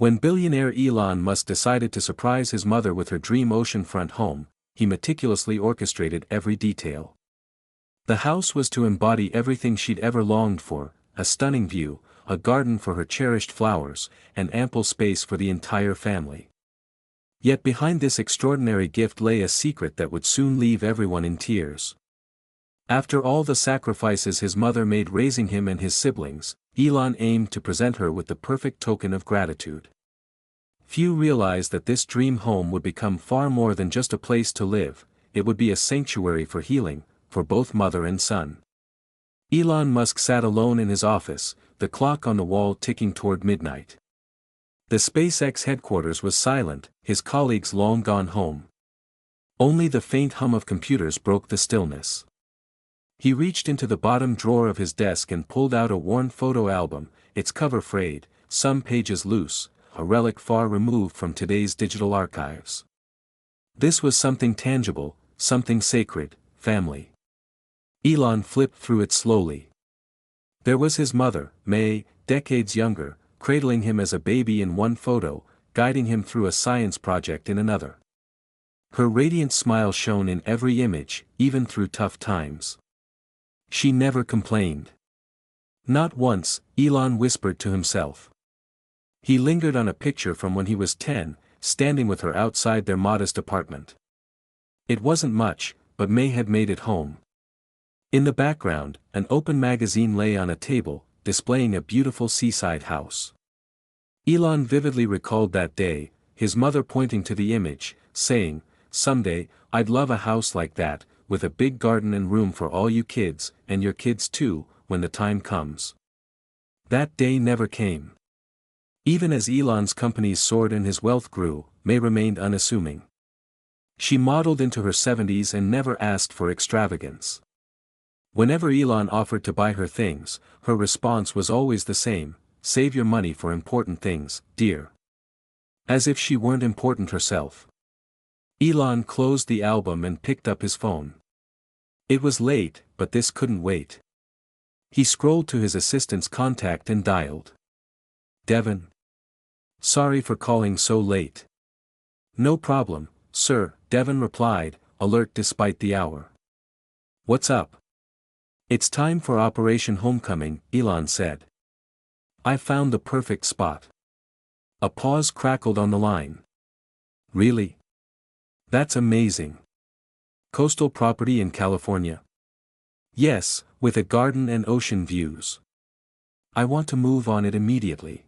When billionaire Elon Musk decided to surprise his mother with her dream oceanfront home, he meticulously orchestrated every detail. The house was to embody everything she'd ever longed for: a stunning view, a garden for her cherished flowers, and ample space for the entire family. Yet behind this extraordinary gift lay a secret that would soon leave everyone in tears. After all the sacrifices his mother made raising him and his siblings, Elon aimed to present her with the perfect token of gratitude. Few realized that this dream home would become far more than just a place to live. It would be a sanctuary for healing, for both mother and son. Elon Musk sat alone in his office, the clock on the wall ticking toward midnight. The SpaceX headquarters was silent, his colleagues long gone home. Only the faint hum of computers broke the stillness. He reached into the bottom drawer of his desk and pulled out a worn photo album, its cover frayed, some pages loose, a relic far removed from today's digital archives. This was something tangible, something sacred: family. Elon flipped through it slowly. There was his mother, May, decades younger, cradling him as a baby in one photo, guiding him through a science project in another. Her radiant smile shone in every image, even through tough times. She never complained. Not once, Elon whispered to himself. He lingered on a picture from when he was 10, standing with her outside their modest apartment. It wasn't much, but May had made it home. In the background, an open magazine lay on a table, displaying a beautiful seaside house. Elon vividly recalled that day, his mother pointing to the image, saying, "Someday, I'd love a house like that, with a big garden and room for all you kids, and your kids too, when the time comes." That day never came. Even as Elon's companies soared and his wealth grew, May remained unassuming. She modeled into her 70s and never asked for extravagance. Whenever Elon offered to buy her things, her response was always the same: "Save your money for important things, dear." As if she weren't important herself. Elon closed the album and picked up his phone. It was late, but this couldn't wait. He scrolled to his assistant's contact and dialed. "Devon. Sorry for calling so late." "No problem, sir," Devon replied, alert despite the hour. "What's up?" "It's time for Operation Homecoming," Elon said. "I found the perfect spot." A pause crackled on the line. "Really? That's amazing. Coastal property in California?" "Yes, with a garden and ocean views. I want to move on it immediately."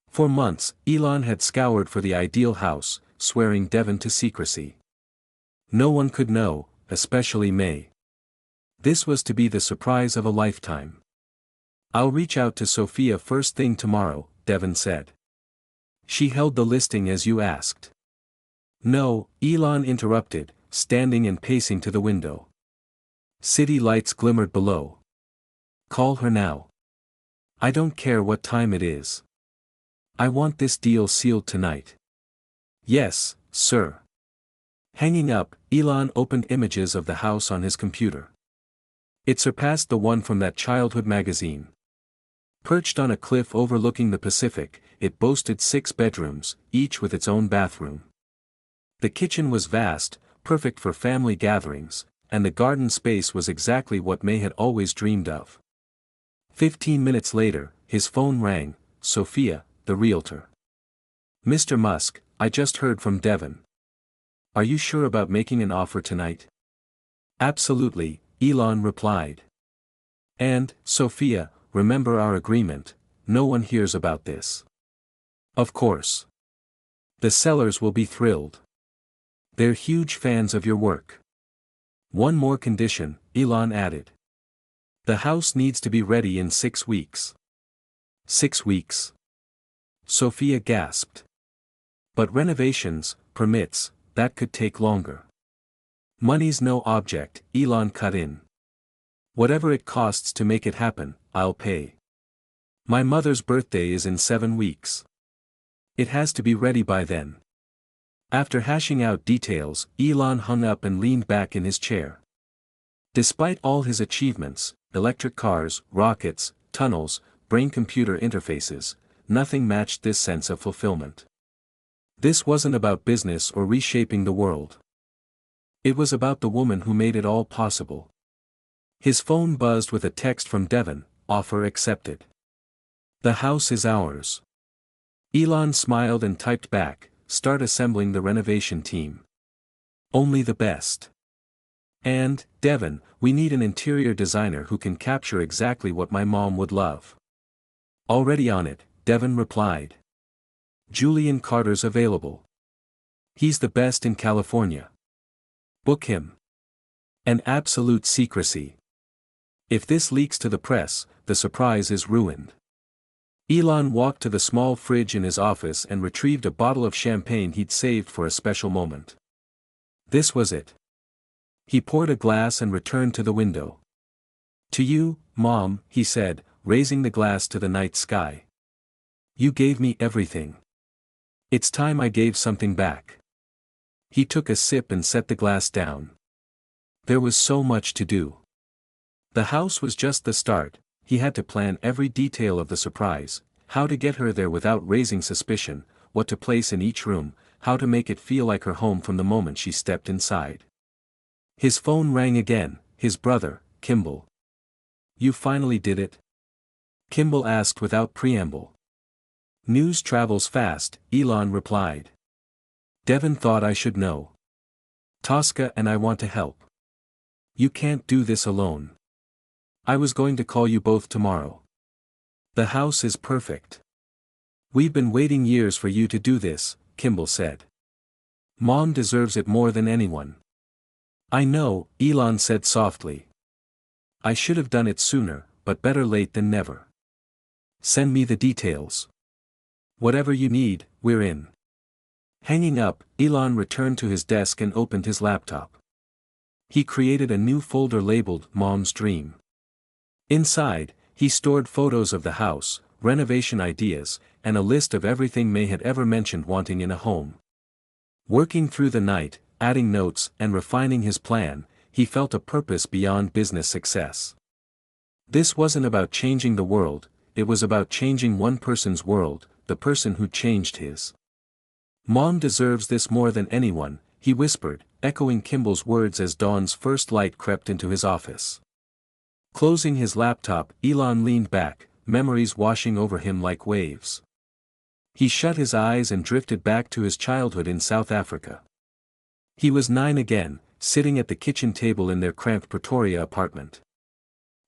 For months, Elon had scoured for the ideal house, swearing Devon to secrecy. No one could know, especially May. This was to be the surprise of a lifetime. "I'll reach out to Sophia first thing tomorrow," Devon said. "She held the listing as you asked." "No," Elon interrupted, standing and pacing to the window. City lights glimmered below. "Call her now. I don't care what time it is. I want this deal sealed tonight." "Yes, sir." Hanging up, Elon opened images of the house on his computer. It surpassed the one from that childhood magazine. Perched on a cliff overlooking the Pacific, it boasted 6 bedrooms, each with its own bathroom. The kitchen was vast, perfect for family gatherings, and the garden space was exactly what May had always dreamed of. 15 minutes later, his phone rang. Sophia, the realtor. "Mr. Musk, I just heard from Devon. Are you sure about making an offer tonight?" "Absolutely," Elon replied. "And, Sophia, remember our agreement: no one hears about this." "Of course. The sellers will be thrilled. They're huge fans of your work." "One more condition," Elon added. "The house needs to be ready in 6 weeks." 6 weeks? Sophia gasped. "But renovations, permits, that could take longer." "Money's no object," Elon cut in. "Whatever it costs to make it happen, I'll pay. My mother's birthday is in 7 weeks. It has to be ready by then." After hashing out details, Elon hung up and leaned back in his chair. Despite all his achievements, electric cars, rockets, tunnels, brain-computer interfaces, nothing matched this sense of fulfillment. This wasn't about business or reshaping the world. It was about the woman who made it all possible. His phone buzzed with a text from Devon, offer accepted. The house is ours. Elon smiled and typed back, start assembling the renovation team. Only the best. And, Devon, we need an interior designer who can capture exactly what my mom would love. Already on it, Devon replied. Julian Carter's available. He's the best in California. Book him. An absolute secrecy. If this leaks to the press, the surprise is ruined. Elon walked to the small fridge in his office and retrieved a bottle of champagne he'd saved for a special moment. This was it. He poured a glass and returned to the window. To you, Mom, he said, raising the glass to the night sky. You gave me everything. It's time I gave something back. He took a sip and set the glass down. There was so much to do. The house was just the start. He had to plan every detail of the surprise, how to get her there without raising suspicion, what to place in each room, how to make it feel like her home from the moment she stepped inside. His phone rang again, his brother, Kimball. You finally did it? Kimball asked without preamble. News travels fast, Elon replied. Devon thought I should know. Tosca and I want to help. You can't do this alone. I was going to call you both tomorrow. The house is perfect. We've been waiting years for you to do this, Kimball said. Mom deserves it more than anyone. I know, Elon said softly. I should have done it sooner, but better late than never. Send me the details. Whatever you need, we're in. Hanging up, Elon returned to his desk and opened his laptop. He created a new folder labeled Mom's Dream. Inside, he stored photos of the house, renovation ideas, and a list of everything May had ever mentioned wanting in a home. Working through the night, adding notes and refining his plan, he felt a purpose beyond business success. This wasn't about changing the world, it was about changing one person's world, the person who changed his. Mom deserves this more than anyone, he whispered, echoing Kimball's words as dawn's first light crept into his office. Closing his laptop, Elon leaned back, memories washing over him like waves. He shut his eyes and drifted back to his childhood in South Africa. He was 9 again, sitting at the kitchen table in their cramped Pretoria apartment.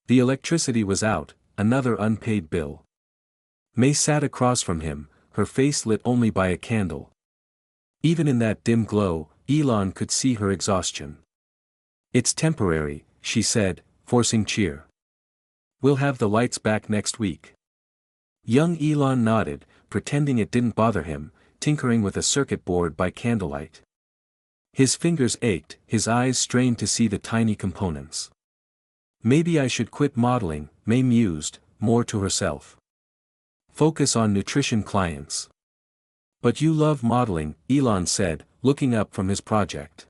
The electricity was out, another unpaid bill. May sat across from him, her face lit only by a candle. Even in that dim glow, Elon could see her exhaustion. It's temporary, she said, forcing cheer. We'll have the lights back next week. Young Elon nodded, pretending it didn't bother him, tinkering with a circuit board by candlelight. His fingers ached, his eyes strained to see the tiny components. Maybe I should quit modeling, May mused, more to herself. Focus on nutrition clients. But you love modeling, Elon said, looking up from his project.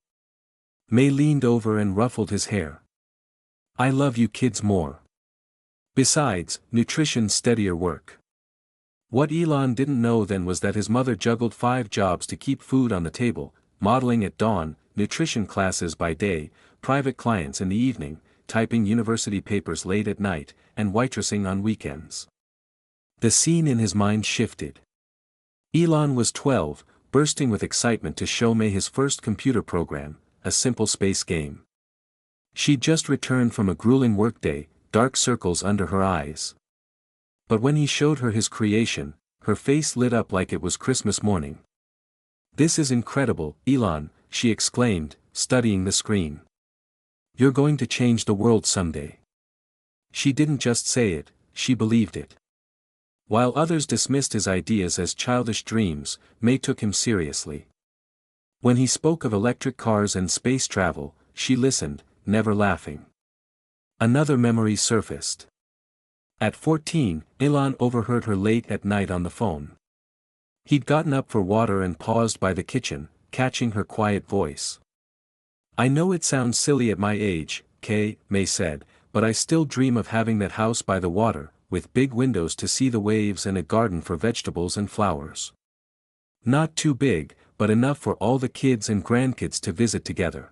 May leaned over and ruffled his hair. I love you kids more. Besides, nutrition's steadier work. What Elon didn't know then was that his mother juggled 5 jobs to keep food on the table, modeling at dawn, nutrition classes by day, private clients in the evening, typing university papers late at night, and waitressing on weekends. The scene in his mind shifted. Elon was 12, bursting with excitement to show May his first computer program, a simple space game. She'd just returned from a grueling workday, dark circles under her eyes. But when he showed her his creation, her face lit up like it was Christmas morning. This is incredible, Elon, she exclaimed, studying the screen. You're going to change the world someday. She didn't just say it, she believed it. While others dismissed his ideas as childish dreams, May took him seriously. When he spoke of electric cars and space travel, she listened, never laughing. Another memory surfaced. At 14, Elon overheard her late at night on the phone. He'd gotten up for water and paused by the kitchen, catching her quiet voice. I know it sounds silly at my age, May said, but I still dream of having that house by the water, with big windows to see the waves and a garden for vegetables and flowers. Not too big, but enough for all the kids and grandkids to visit together.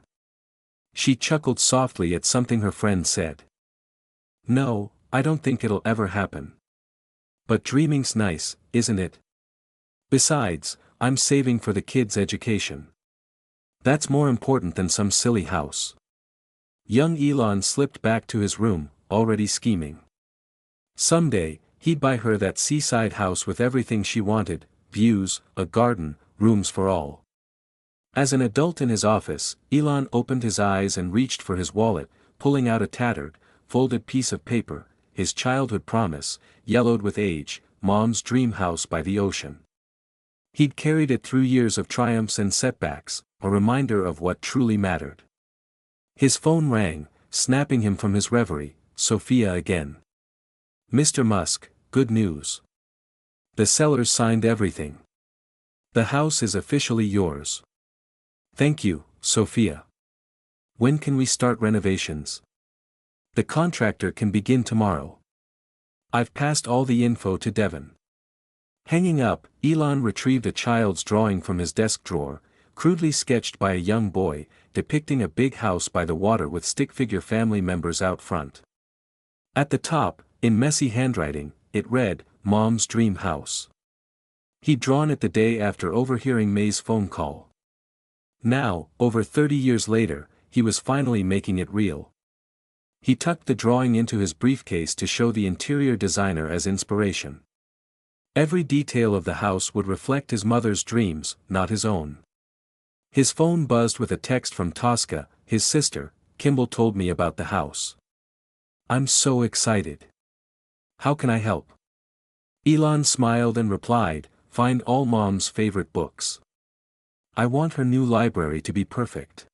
She chuckled softly at something her friend said. No, I don't think it'll ever happen. But dreaming's nice, isn't it? Besides, I'm saving for the kids' education. That's more important than some silly house. Young Elon slipped back to his room, already scheming. Someday, he'd buy her that seaside house with everything she wanted: views, a garden, rooms for all. As an adult in his office, Elon opened his eyes and reached for his wallet, pulling out a tattered, folded piece of paper, his childhood promise, yellowed with age, Mom's dream house by the ocean. He'd carried it through years of triumphs and setbacks, a reminder of what truly mattered. His phone rang, snapping him from his reverie. Sophia again. Mr. Musk, good news. The sellers signed everything. The house is officially yours. Thank you, Sophia. When can we start renovations? The contractor can begin tomorrow. I've passed all the info to Devon. Hanging up, Elon retrieved a child's drawing from his desk drawer, crudely sketched by a young boy, depicting a big house by the water with stick-figure family members out front. At the top, in messy handwriting, it read, Mom's dream house. He'd drawn it the day after overhearing May's phone call. Now, over 30 years later, he was finally making it real. He tucked the drawing into his briefcase to show the interior designer as inspiration. Every detail of the house would reflect his mother's dreams, not his own. His phone buzzed with a text from Tosca, his sister. Kimball told me about the house. I'm so excited. How can I help? Elon smiled and replied, find all Mom's favorite books. I want her new library to be perfect.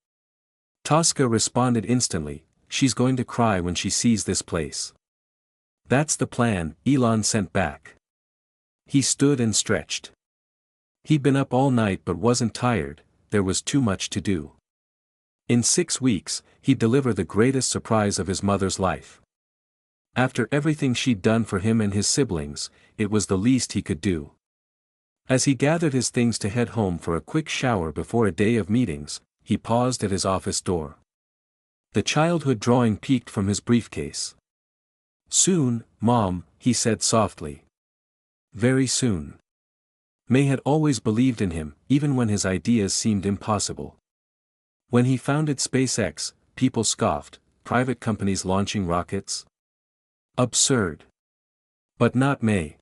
Tosca responded instantly, she's going to cry when she sees this place. That's the plan, Elon sent back. He stood and stretched. He'd been up all night but wasn't tired. There was too much to do. In 6 weeks, he'd deliver the greatest surprise of his mother's life. After everything she'd done for him and his siblings, it was the least he could do. As he gathered his things to head home for a quick shower before a day of meetings, he paused at his office door. The childhood drawing peeked from his briefcase. Soon, Mom, he said softly. Very soon. May had always believed in him, even when his ideas seemed impossible. When he founded SpaceX, people scoffed, private companies launching rockets? Absurd. But not May.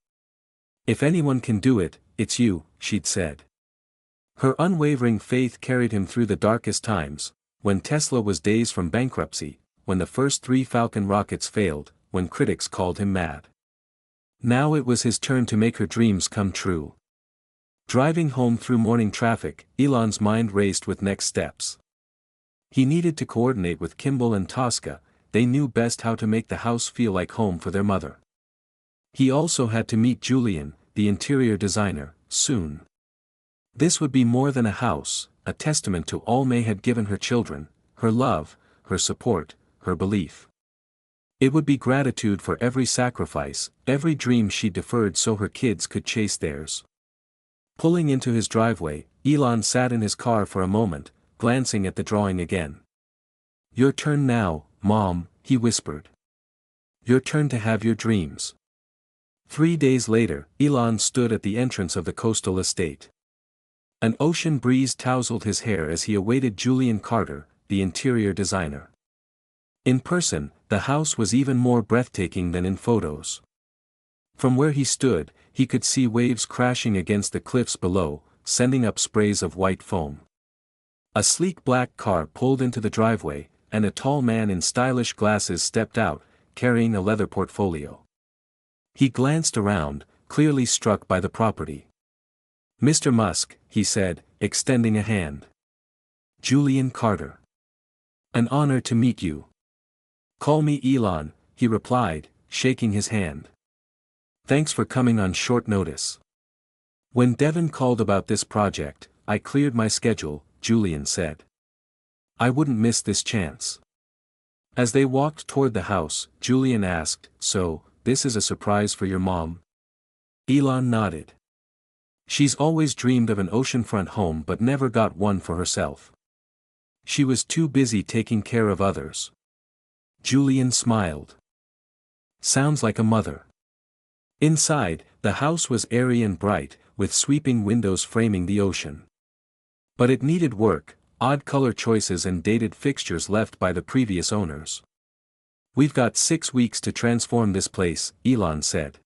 If anyone can do it, it's you, she'd said. Her unwavering faith carried him through the darkest times, when Tesla was days from bankruptcy, when the first 3 Falcon rockets failed, when critics called him mad. Now it was his turn to make her dreams come true. Driving home through morning traffic, Elon's mind raced with next steps. He needed to coordinate with Kimball and Tosca. They knew best how to make the house feel like home for their mother. He also had to meet Julian, the interior designer, soon. This would be more than a house, a testament to all May had given her children, her love, her support, her belief. It would be gratitude for every sacrifice, every dream she deferred so her kids could chase theirs. Pulling into his driveway, Elon sat in his car for a moment, glancing at the drawing again. Your turn now, Mom, he whispered. Your turn to have your dreams. 3 days later, Elon stood at the entrance of the coastal estate. An ocean breeze tousled his hair as he awaited Julian Carter, the interior designer. In person, the house was even more breathtaking than in photos. From where he stood, he could see waves crashing against the cliffs below, sending up sprays of white foam. A sleek black car pulled into the driveway, and a tall man in stylish glasses stepped out, carrying a leather portfolio. He glanced around, clearly struck by the property. Mr. Musk, he said, extending a hand. Julian Carter. An honor to meet you. Call me Elon, he replied, shaking his hand. Thanks for coming on short notice. When Devon called about this project, I cleared my schedule, Julian said. I wouldn't miss this chance. As they walked toward the house, Julian asked, So, this is a surprise for your mom? Elon nodded. She's always dreamed of an oceanfront home but never got one for herself. She was too busy taking care of others. Julian smiled. Sounds like a mother. Inside, the house was airy and bright, with sweeping windows framing the ocean. But it needed work, odd color choices and dated fixtures left by the previous owners. We've got 6 weeks to transform this place, Elon said.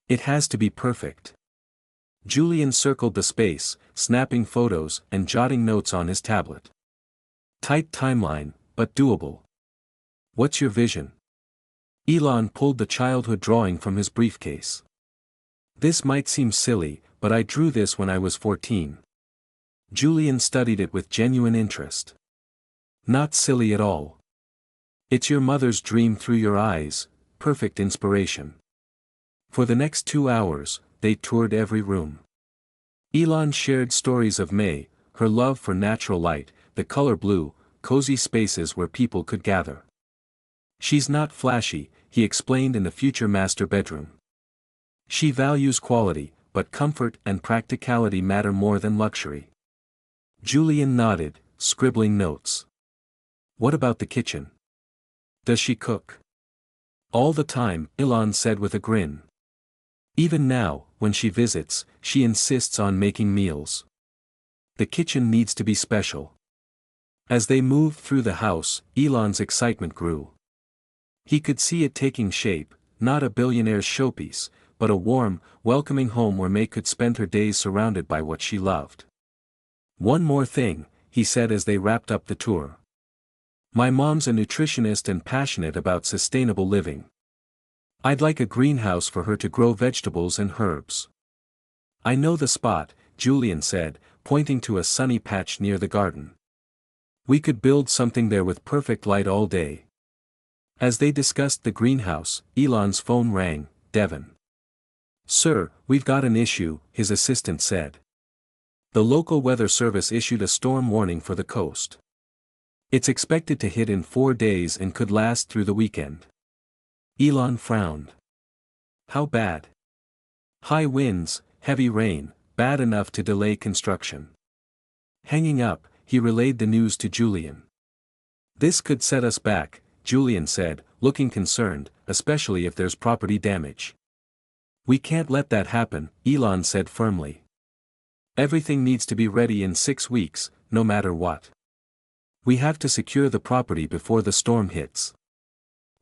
It has to be perfect. Julian circled the space, snapping photos and jotting notes on his tablet. Tight timeline, but doable. What's your vision? Elon pulled the childhood drawing from his briefcase. This might seem silly, but I drew this when I was 14. Julian studied it with genuine interest. Not silly at all. It's your mother's dream through your eyes, perfect inspiration. For the next 2 hours, they toured every room. Elon shared stories of May, her love for natural light, the color blue, cozy spaces where people could gather. She's not flashy, he explained in the future master bedroom. She values quality, but comfort and practicality matter more than luxury. Julian nodded, scribbling notes. What about the kitchen? Does she cook? All the time, Elon said with a grin. Even now, when she visits, she insists on making meals. The kitchen needs to be special. As they moved through the house, Elon's excitement grew. He could see it taking shape, not a billionaire's showpiece, but a warm, welcoming home where May could spend her days surrounded by what she loved. One more thing, he said as they wrapped up the tour. My mom's a nutritionist and passionate about sustainable living. I'd like a greenhouse for her to grow vegetables and herbs. I know the spot, Julian said, pointing to a sunny patch near the garden. We could build something there with perfect light all day. As they discussed the greenhouse, Elon's phone rang. Devon. Sir, we've got an issue, his assistant said. The local weather service issued a storm warning for the coast. It's expected to hit in 4 days and could last through the weekend. Elon frowned. How bad? High winds, heavy rain, bad enough to delay construction. Hanging up, he relayed the news to Julian. This could set us back, Julian said, looking concerned, especially if there's property damage. We can't let that happen, Elon said firmly. Everything needs to be ready in 6 weeks, no matter what. We have to secure the property before the storm hits.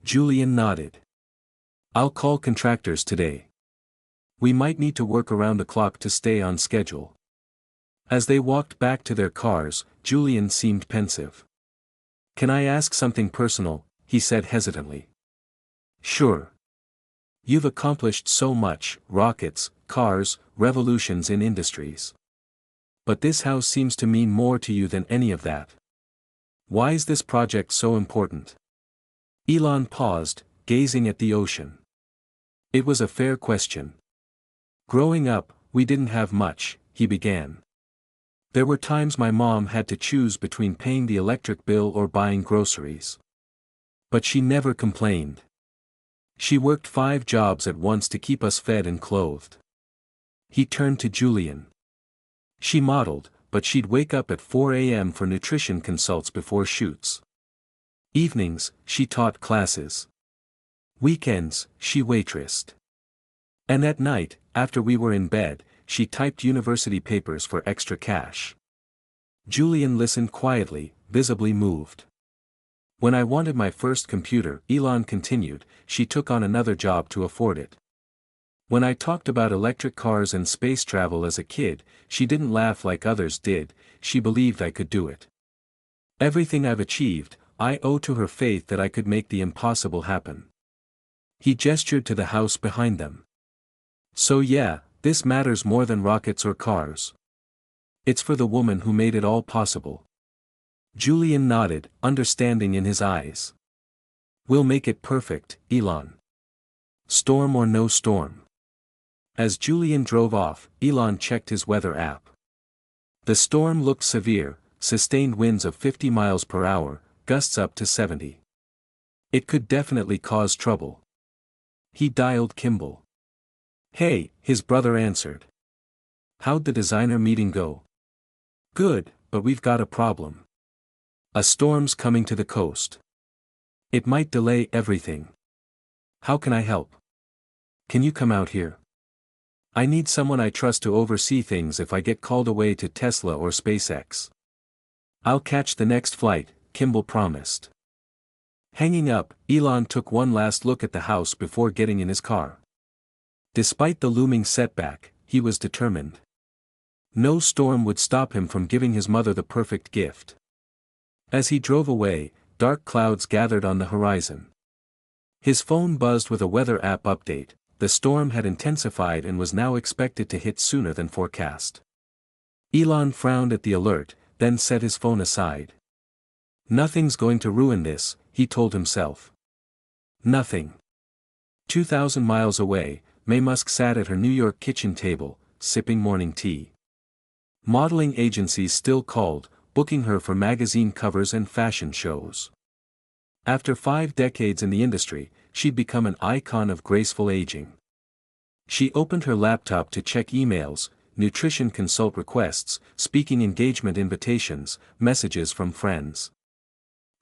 Julian nodded. I'll call contractors today. We might need to work around the clock to stay on schedule. As they walked back to their cars, Julian seemed pensive. Can I ask something personal? He said hesitantly. Sure. You've accomplished so much, rockets, cars, revolutions in industries. But this house seems to mean more to you than any of that. Why is this project so important? Elon paused, gazing at the ocean. It was a fair question. Growing up, we didn't have much, he began. There were times my mom had to choose between paying the electric bill or buying groceries. But she never complained. She worked 5 jobs at once to keep us fed and clothed. He turned to Julian. She modeled, but she'd wake up at 4 a.m. for nutrition consults before shoots. Evenings, she taught classes. Weekends, she waitressed. And at night, after we were in bed, she typed university papers for extra cash. Julian listened quietly, visibly moved. When I wanted my first computer, Elon continued, she took on another job to afford it. When I talked about electric cars and space travel as a kid, she didn't laugh like others did, she believed I could do it. Everything I've achieved, I owe to her faith that I could make the impossible happen. He gestured to the house behind them. So yeah, this matters more than rockets or cars. It's for the woman who made it all possible. Julian nodded, understanding in his eyes. We'll make it perfect, Elon. Storm or no storm. As Julian drove off, Elon checked his weather app. The storm looked severe, sustained winds of 50 miles per hour, gusts up to 70. It could definitely cause trouble. He dialed Kimball. "Hey," his brother answered. "How'd the designer meeting go?" "Good, but we've got a problem. A storm's coming to the coast. It might delay everything. How can I help? Can you come out here? I need someone I trust to oversee things if I get called away to Tesla or SpaceX." "I'll catch the next flight," Kimball promised. Hanging up, Elon took one last look at the house before getting in his car. Despite the looming setback, he was determined. No storm would stop him from giving his mother the perfect gift. As he drove away, dark clouds gathered on the horizon. His phone buzzed with a weather app update. The storm had intensified and was now expected to hit sooner than forecast. Elon frowned at the alert, then set his phone aside. "Nothing's going to ruin this," he told himself. Nothing. 2,000 miles away, May Musk sat at her New York kitchen table, sipping morning tea. Modeling agencies still called, booking her for magazine covers and fashion shows. After 5 decades in the industry, she'd become an icon of graceful aging. She opened her laptop to check emails, nutrition consult requests, speaking engagement invitations, messages from friends.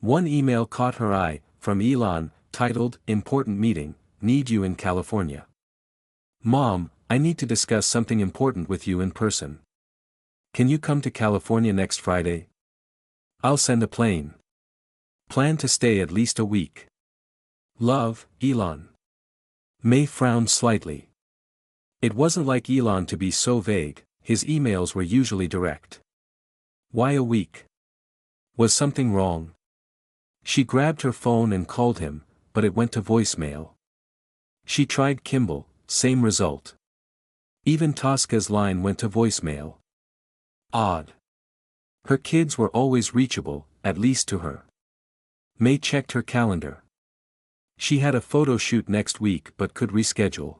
One email caught her eye, from Elon, titled, "Important Meeting, Need You in California." "Mom, I need to discuss something important with you in person. Can you come to California next Friday? I'll send a plane. Plan to stay at least a week. Love, Elon." May frowned slightly. It wasn't like Elon to be so vague, his emails were usually direct. Why a week? Was something wrong? She grabbed her phone and called him, but it went to voicemail. She tried Kimball, same result. Even Tosca's line went to voicemail. Odd. Her kids were always reachable, at least to her. May checked her calendar. She had a photo shoot next week but could reschedule.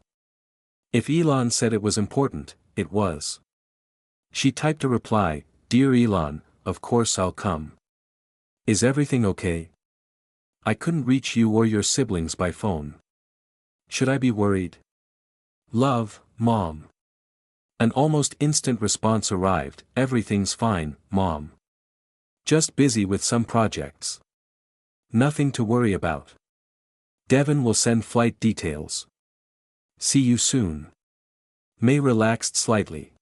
If Elon said it was important, it was. She typed a reply, "Dear Elon, of course I'll come. Is everything okay? I couldn't reach you or your siblings by phone. Should I be worried? Love, Mom." An almost instant response arrived, "Everything's fine, Mom. Just busy with some projects. Nothing to worry about. Devin will send flight details. See you soon." May relaxed slightly.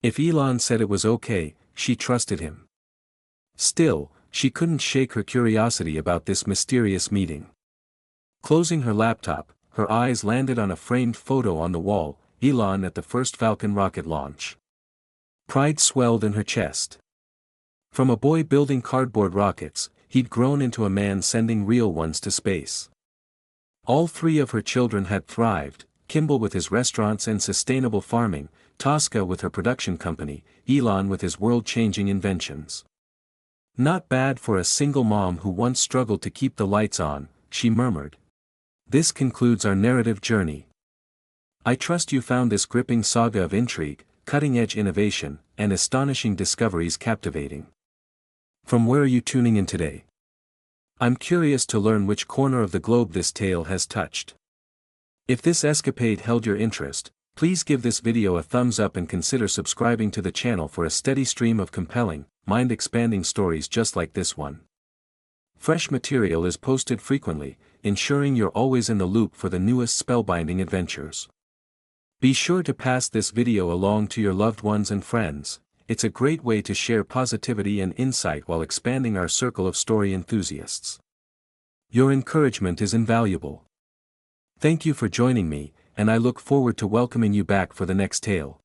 If Elon said it was okay, she trusted him. Still, she couldn't shake her curiosity about this mysterious meeting. Closing her laptop, her eyes landed on a framed photo on the wall, Elon at the first Falcon rocket launch. Pride swelled in her chest. From a boy building cardboard rockets, he'd grown into a man sending real ones to space. All 3 of her children had thrived, Kimball with his restaurants and sustainable farming, Tosca with her production company, Elon with his world-changing inventions. "Not bad for a single mom who once struggled to keep the lights on," she murmured. This concludes our narrative journey. I trust you found this gripping saga of intrigue, cutting-edge innovation, and astonishing discoveries captivating. From where are you tuning in today? I'm curious to learn which corner of the globe this tale has touched. If this escapade held your interest, please give this video a thumbs up and consider subscribing to the channel for a steady stream of compelling, mind-expanding stories just like this one. Fresh material is posted frequently, ensuring you're always in the loop for the newest spellbinding adventures. Be sure to pass this video along to your loved ones and friends. It's a great way to share positivity and insight while expanding our circle of story enthusiasts. Your encouragement is invaluable. Thank you for joining me, and I look forward to welcoming you back for the next tale.